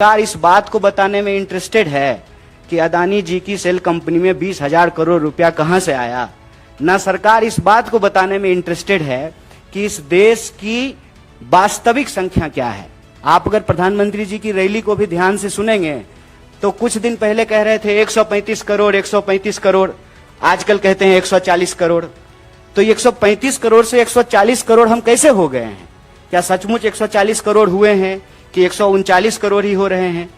सरकार इस बात को बताने में इंटरेस्टेड है कि अदानी जी की सेल कंपनी में 20,000 करोड़ रुपया कहां से आया। न सरकार इस बात को बताने में इंटरेस्टेड है कि इस देश की वास्तविक संख्या क्या है। आप अगर प्रधानमंत्री जी की रैली को भी ध्यान से सुनेंगे तो कुछ दिन पहले कह रहे थे 135 करोड़ 135 करोड़, आजकल कहते हैं 140 करोड़। तो 135 करोड़ से 140 करोड़ हम कैसे हो गए हैं? क्या सचमुच 140 करोड़ हुए हैं कि 139 करोड़ ही हो रहे हैं?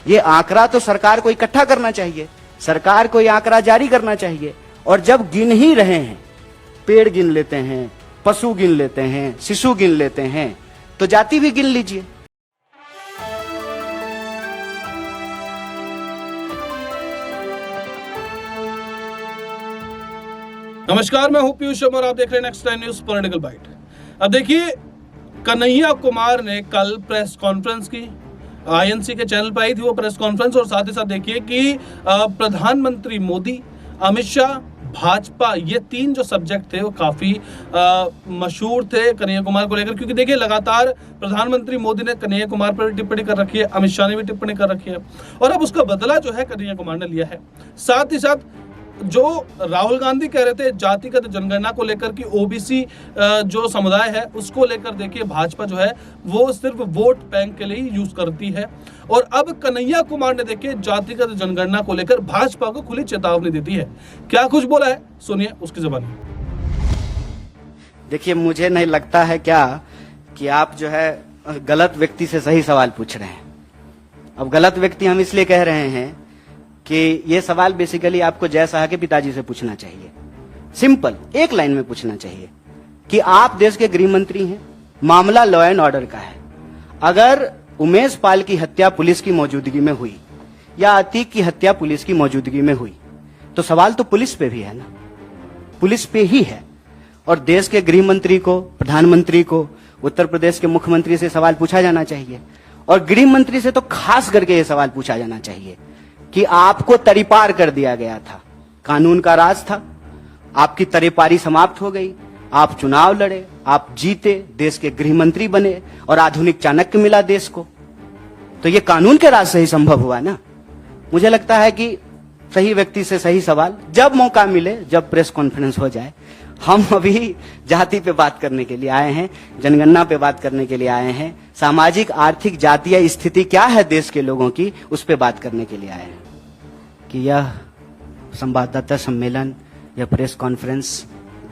ये आंकड़ा तो सरकार को इकट्ठा करना चाहिए, सरकार को ये आंकड़ा जारी करना चाहिए। और जब गिन ही रहे हैं, पेड़ गिन लेते हैं, पशु गिन लेते हैं, शिशु गिन लेते हैं, तो जाति भी गिन लीजिए। नमस्कार, मैं हूं पीयूष शर्मा और आप देख रहे हैं नेक्स्ट 9 न्यूज पॉलिटिकल बाइट। अब देखिए, कन्हैया कुमार ने कल प्रेस कॉन्फ्रेंस की, आईएनसी के चैनल पर आई थी वो प्रेस कॉन्फ्रेंस, और साथ ही साथ देखिए कि प्रधानमंत्री मोदी, अमित शाह, भाजपा, ये तीन जो सब्जेक्ट थे वो काफी मशहूर थे कन्हैया कुमार को लेकर। क्योंकि देखिए, लगातार प्रधानमंत्री मोदी ने कन्हैया कुमार पर टिप्पणी कर रखी है, अमित शाह ने भी टिप्पणी कर रखी है, और अब उसका बदला जो है कन्हैया कुमार ने लिया है। साथ ही साथ जो राहुल गांधी कह रहे थे जातिगत जनगणना को लेकर कि ओबीसी जो समुदाय है उसको लेकर, देखिए भाजपा जो है वो सिर्फ वोट बैंक के लिए ही यूज करती है। और अब कन्हैया कुमार ने देखिए जातिगत जनगणना को लेकर भाजपा को खुली चेतावनी देती है। क्या कुछ बोला है, सुनिए उसकी जुबानी। देखिए, मुझे नहीं लगता है क्या कि आप जो है गलत व्यक्ति से सही सवाल पूछ रहे हैं। अब गलत व्यक्ति हम इसलिए कह रहे हैं कि ये सवाल बेसिकली आपको जय शाह के पिताजी से पूछना चाहिए। सिंपल एक लाइन में पूछना चाहिए कि आप देश के गृह मंत्री हैं, मामला लॉ एंड ऑर्डर का है। अगर उमेश पाल की हत्या पुलिस की मौजूदगी में हुई या अतीक की हत्या पुलिस की मौजूदगी में हुई तो सवाल तो पुलिस पे भी है ना, पुलिस पे ही है। और देश के गृह मंत्री को, प्रधानमंत्री को, उत्तर प्रदेश के मुख्यमंत्री से सवाल पूछा जाना चाहिए। और गृह मंत्री से तो खास करके ये सवाल पूछा जाना चाहिए कि आपको तरीपार कर दिया गया था, कानून का राज था, आपकी तरीपारी समाप्त हो गई, आप चुनाव लड़े, आप जीते, देश के गृह मंत्री बने और आधुनिक चाणक्य मिला देश को। तो ये कानून के राज से ही संभव हुआ ना। मुझे लगता है कि सही व्यक्ति से सही सवाल, जब मौका मिले, जब प्रेस कॉन्फ्रेंस हो जाए। हम अभी जाति पे बात करने के लिए आए हैं, जनगणना पे बात करने के लिए आए हैं, सामाजिक आर्थिक जातीय स्थिति क्या है देश के लोगों की, उस पे बात करने के लिए आए हैं। कि यह संवाददाता सम्मेलन या प्रेस कॉन्फ्रेंस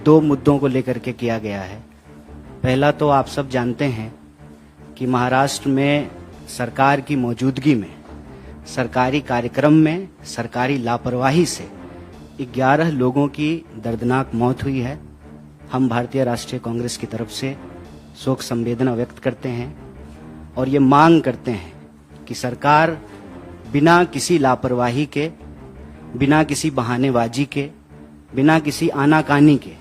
दो मुद्दों को लेकर के किया गया है। पहला तो आप सब जानते हैं कि महाराष्ट्र में सरकार की मौजूदगी में, सरकारी कार्यक्रम में सरकारी लापरवाही से 11 लोगों की दर्दनाक मौत हुई है। हम भारतीय राष्ट्रीय कांग्रेस की तरफ से शोक संवेदना व्यक्त करते हैं और ये मांग करते हैं कि सरकार बिना किसी लापरवाही के, बिना किसी बहानेबाजी के, बिना किसी आनाकानी के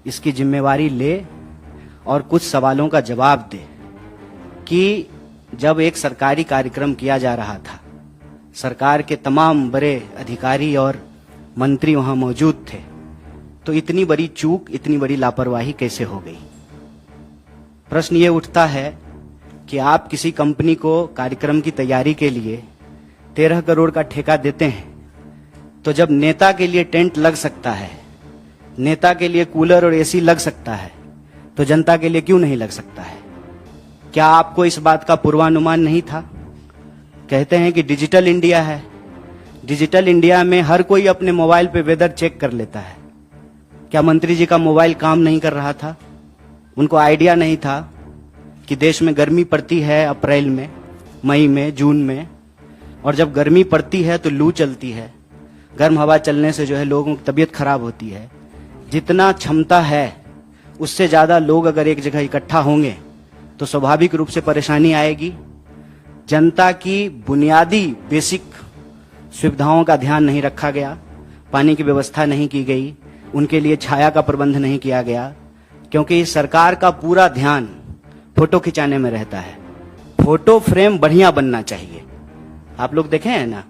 इसकी जिम्मेवारी ले और कुछ सवालों का जवाब दे कि जब एक सरकारी कार्यक्रम किया जा रहा था, सरकार के तमाम बड़े अधिकारी और मंत्री वहां मौजूद थे, तो इतनी बड़ी चूक, इतनी बड़ी लापरवाही कैसे हो गई। प्रश्न ये उठता है कि आप किसी कंपनी को कार्यक्रम की तैयारी के लिए 13 करोड़ का ठेका देते हैं, तो जब नेता के लिए टेंट लग सकता है, नेता के लिए कूलर और एसी लग सकता है, तो जनता के लिए क्यों नहीं लग सकता है? क्या आपको इस बात का पूर्वानुमान नहीं था? कहते हैं कि डिजिटल इंडिया है, डिजिटल इंडिया में हर कोई अपने मोबाइल पे वेदर चेक कर लेता है। क्या मंत्री जी का मोबाइल काम नहीं कर रहा था? उनको आइडिया नहीं था कि देश में गर्मी पड़ती है अप्रैल में, मई में, जून में, और जब गर्मी पड़ती है तो लू चलती है, गर्म हवा चलने से जो है लोगों की तबीयत खराब होती है। जितना क्षमता है उससे ज्यादा लोग अगर एक जगह इकट्ठा होंगे तो स्वाभाविक रूप से परेशानी आएगी। जनता की बुनियादी बेसिक सुविधाओं का ध्यान नहीं रखा गया, पानी की व्यवस्था नहीं की गई, उनके लिए छाया का प्रबंध नहीं किया गया, क्योंकि इस सरकार का पूरा ध्यान फोटो खिंचाने में रहता है। फोटो फ्रेम बढ़िया बनना चाहिए। आप लोग देखे हैं ना,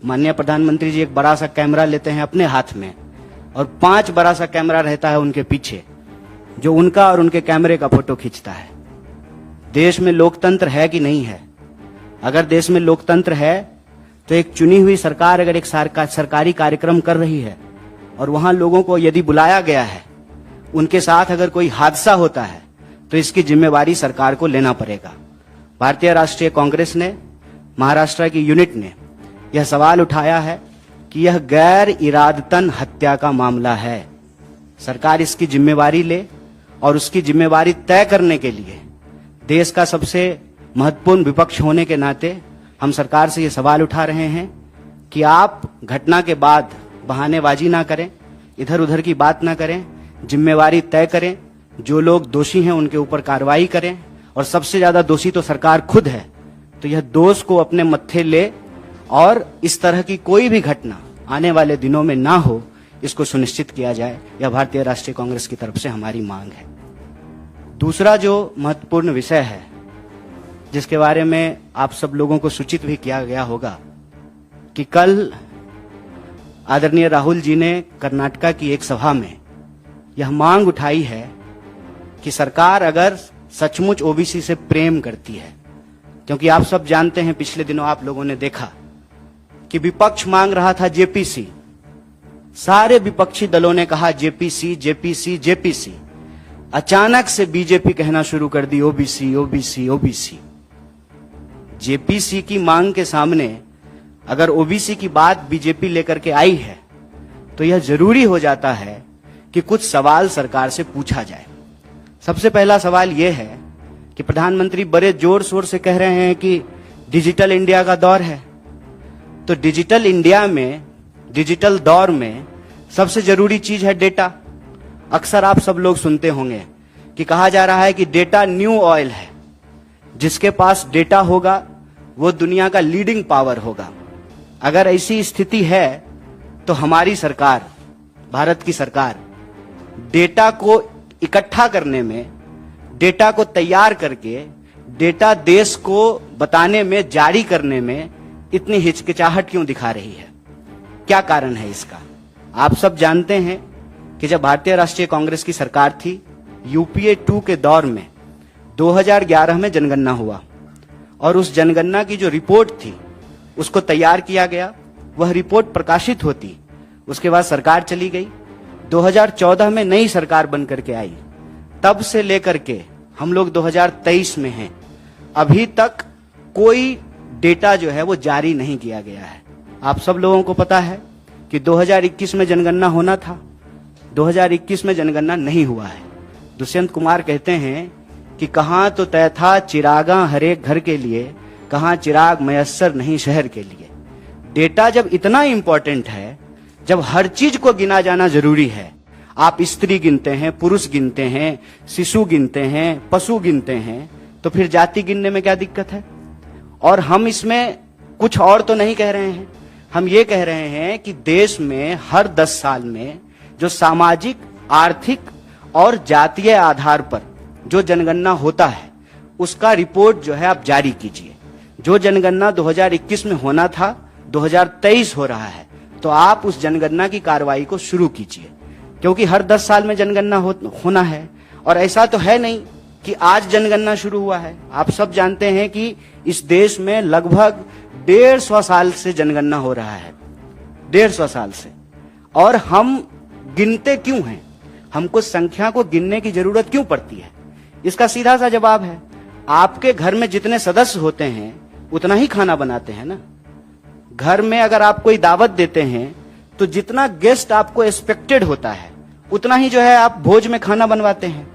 माननीय प्रधानमंत्री जी एक बड़ा सा कैमरा लेते हैं अपने हाथ में और 5 बड़ा सा कैमरा रहता है उनके पीछे, जो उनका और उनके कैमरे का फोटो खींचता है। देश में लोकतंत्र है कि नहीं है? अगर देश में लोकतंत्र है तो एक चुनी हुई सरकार अगर एक सरकारी कार्यक्रम कर रही है और वहां लोगों को यदि बुलाया गया है, उनके साथ अगर कोई हादसा होता है तो इसकी जिम्मेवारी सरकार को लेना पड़ेगा। भारतीय राष्ट्रीय कांग्रेस ने, महाराष्ट्र की यूनिट ने यह सवाल उठाया है कि यह गैर इरादतन हत्या का मामला है। सरकार इसकी जिम्मेवारी ले और उसकी जिम्मेवारी तय करने के लिए देश का सबसे महत्वपूर्ण विपक्ष होने के नाते हम सरकार से ये सवाल उठा रहे हैं कि आप घटना के बाद बहानेबाजी ना करें, इधर उधर की बात ना करें, जिम्मेवारी तय करें, जो लोग दोषी हैं उनके ऊपर कार्रवाई करें, और सबसे ज्यादा दोषी तो सरकार खुद है, तो यह दोष को अपने मत्थे ले और इस तरह की कोई भी घटना आने वाले दिनों में ना हो, इसको सुनिश्चित किया जाए। यह भारतीय राष्ट्रीय कांग्रेस की तरफ से हमारी मांग है। दूसरा जो महत्वपूर्ण विषय है जिसके बारे में आप सब लोगों को सूचित भी किया गया होगा कि कल आदरणीय राहुल जी ने कर्नाटका की एक सभा में यह मांग उठाई है कि सरकार अगर सचमुच ओबीसी से प्रेम करती है, क्योंकि आप सब जानते हैं पिछले दिनों आप लोगों ने देखा कि विपक्ष मांग रहा था जेपीसी, सारे विपक्षी दलों ने कहा जेपीसी जेपीसी जेपीसी, अचानक से बीजेपी कहना शुरू कर दी ओबीसी ओबीसी ओबीसी। जेपीसी की मांग के सामने अगर ओबीसी की बात बीजेपी लेकर के आई है तो यह जरूरी हो जाता है कि कुछ सवाल सरकार से पूछा जाए। सबसे पहला सवाल यह है कि प्रधानमंत्री बड़े जोर शोर से कह रहे हैं कि डिजिटल इंडिया का दौर है, तो डिजिटल इंडिया में, डिजिटल दौर में सबसे जरूरी चीज है डेटा। अक्सर आप सब लोग सुनते होंगे कि कहा जा रहा है कि डेटा न्यू ऑयल है, जिसके पास डेटा होगा वो दुनिया का लीडिंग पावर होगा। अगर ऐसी स्थिति है तो हमारी सरकार, भारत की सरकार, डेटा को इकट्ठा करने में, डेटा को तैयार करके डेटा देश को बताने में, जारी करने में इतनी हिचकिचाहट क्यों दिखा रही है? क्या कारण है इसका? आप सब जानते हैं कि जब भारतीय राष्ट्रीय कांग्रेस की सरकार थी, यूपीए 2 के दौर में 2011 में जनगणना हुआ और उस जनगणना की जो रिपोर्ट थी उसको तैयार किया गया। वह रिपोर्ट प्रकाशित होती, उसके बाद सरकार चली गई। 2014 में नई सरकार बन करके आई, तब से लेकर के हम लोग 2023 में हैं, अभी तक कोई डेटा जो है वो जारी नहीं किया गया है। आप सब लोगों को पता है कि 2021 में जनगणना होना था, 2021 में जनगणना नहीं हुआ है। दुष्यंत कुमार कहते हैं कि कहां तो तय था चिरागा हर एक घर के लिए, कहां चिराग मयस्सर नहीं शहर के लिए। डेटा जब इतना इंपॉर्टेंट है, जब हर चीज को गिना जाना जरूरी है, आप स्त्री गिनते हैं, पुरुष गिनते हैं, शिशु गिनते हैं, पशु गिनते हैं, तो फिर जाति गिनने में क्या दिक्कत है? और हम इसमें कुछ और तो नहीं कह रहे हैं, हम ये कह रहे हैं कि देश में हर 10 साल में जो सामाजिक, आर्थिक और जातीय आधार पर जो जनगणना होता है उसका रिपोर्ट जो है आप जारी कीजिए। जो जनगणना 2021 में होना था 2023 हो रहा है, तो आप उस जनगणना की कार्रवाई को शुरू कीजिए, क्योंकि हर 10 साल में जनगणना होना है। और ऐसा तो है नहीं कि आज जनगणना शुरू हुआ है। आप सब जानते हैं कि इस देश में लगभग 150 साल से जनगणना हो रहा है, 150 साल से। और हम गिनते क्यों हैं? हमको संख्या को गिनने की जरूरत क्यों पड़ती है? इसका सीधा सा जवाब है, आपके घर में जितने सदस्य होते हैं उतना ही खाना बनाते हैं ना। घर में अगर आप कोई दावत देते हैं तो जितना गेस्ट आपको एक्सपेक्टेड होता है उतना ही जो है आप भोज में खाना बनवाते हैं।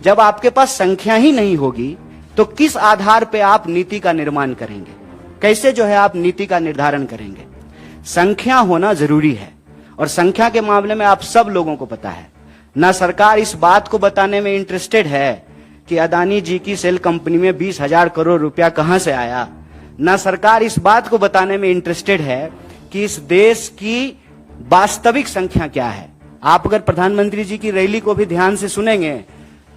जब आपके पास संख्या ही नहीं होगी तो किस आधार पे आप नीति का निर्माण करेंगे? कैसे जो है आप नीति का निर्धारण करेंगे? संख्या होना जरूरी है, और संख्या के मामले में आप सब लोगों को पता है, ना सरकार इस बात को बताने में इंटरेस्टेड है कि अदानी जी की सेल कंपनी में 20,000 करोड़ रुपया कहां से आया, ना सरकार इस बात को बताने में इंटरेस्टेड है कि इस देश की वास्तविक संख्या क्या है। आप अगर प्रधानमंत्री जी की रैली को भी ध्यान से सुनेंगे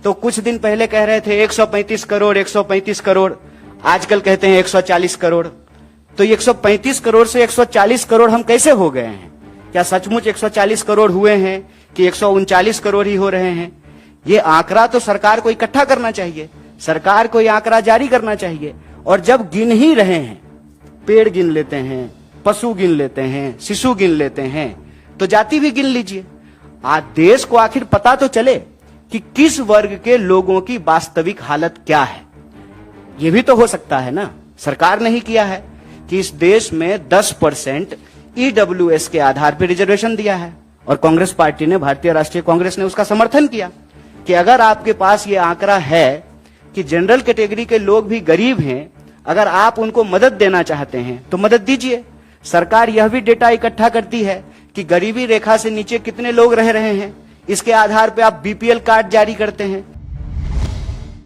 तो कुछ दिन पहले कह रहे थे 135 करोड़ 135 करोड़, आजकल कहते हैं 140 करोड़। तो 135 करोड़ से 140 करोड़ हम कैसे हो गए हैं? क्या सचमुच 140 करोड़ हुए हैं कि 139 करोड़ ही हो रहे हैं? ये आंकड़ा तो सरकार को इकट्ठा करना चाहिए, सरकार को ये आंकड़ा जारी करना चाहिए और जब गिन ही रहे हैं, पेड़ गिन लेते हैं, पशु गिन लेते हैं, शिशु गिन लेते हैं, तो जाति भी गिन लीजिए। आज देश को आखिर पता तो चले कि किस वर्ग के लोगों की वास्तविक हालत क्या है। यह भी तो हो सकता है ना। सरकार ने ही किया है कि इस देश में 10% EWS के आधार पर रिजर्वेशन दिया है, और कांग्रेस पार्टी ने, भारतीय राष्ट्रीय कांग्रेस ने उसका समर्थन किया कि अगर आपके पास ये आंकड़ा है कि जनरल कैटेगरी के लोग भी गरीब हैं, अगर आप उनको मदद देना चाहते हैं तो मदद दीजिए। सरकार यह भी डेटा इकट्ठा करती है कि गरीबी रेखा से नीचे कितने लोग रह रहे हैं, इसके आधार पर आप BPL कार्ड जारी करते हैं।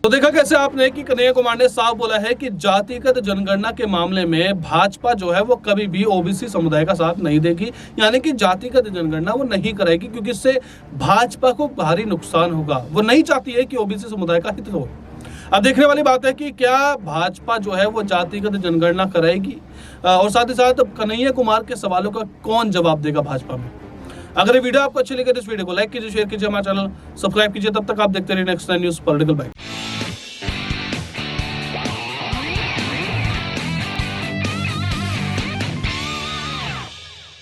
तो देखा कैसे आपने कि कन्हैया कुमार ने साफ बोला है कि जातिगत जनगणना के मामले में भाजपा जो है वो कभी भी ओबीसी समुदाय का साथ नहीं देगी, यानी कि जातिगत जनगणना वो नहीं करेगी, क्योंकि इससे भाजपा को भारी नुकसान होगा। वो नहीं चाहती है कि ओबीसी समुदाय का हित हो। अब देखने वाली बात है कि क्या भाजपा जो है वो जातिगत जनगणना कराएगी, और साथ ही साथ कन्हैया कुमार के सवालों का कौन जवाब देगा भाजपा में। अगर ये वीडियो आपको अच्छी लगे तो इस वीडियो को लाइक कीजिए, शेयर कीजिए, हमारा चैनल सब्सक्राइब कीजिए। तब तक आप देखते रहिए next time news political bite.